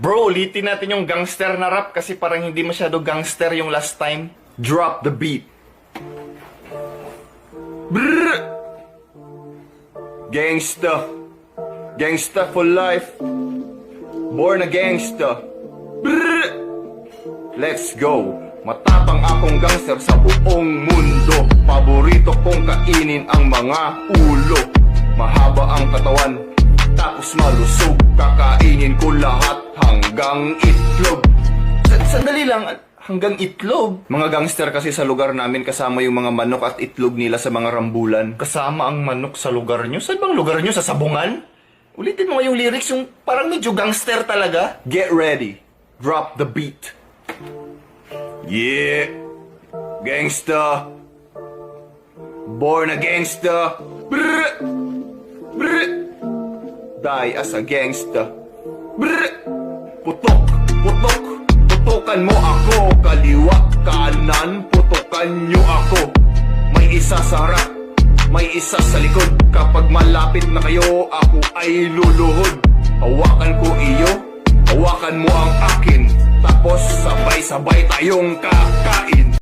Bro, ulitin natin yung gangster na rap kasi parang hindi masyado gangster yung last time. Drop the beat. Brrr. Gangsta. Gangsta for life. Born a gangsta. Brrr. Let's go. Matapang akong gangster sa buong mundo. Paborito kong kainin ang mga ulo. Mahaba ang katawan, tapos malusog. Kakainin ko lahat hanggang itlog. Sandali lang, hanggang itlog? Mga gangster kasi sa lugar namin kasama yung mga manok at itlog nila sa mga rambulan. Kasama ang manok sa lugar nyo? Saan bang lugar nyo? Sa sabungan? Ulitin mo nga yung lyrics, yung parang medyo gangster talaga. Get ready. Drop the beat. Yeah. Gangsta. Born a gangsta. Brr. Brr. Die as a gangsta. Brr. Putok. Putok. Putokan mo ako. Kaliwa, kanan. Putokan nyo ako. May isa sa harap, may isa sa likod. Kapag malapit na kayo, ako ay luluhod. Hawakan ko iyo, hawakan mo ang akin. Tapos sabay-sabay tayong kakain.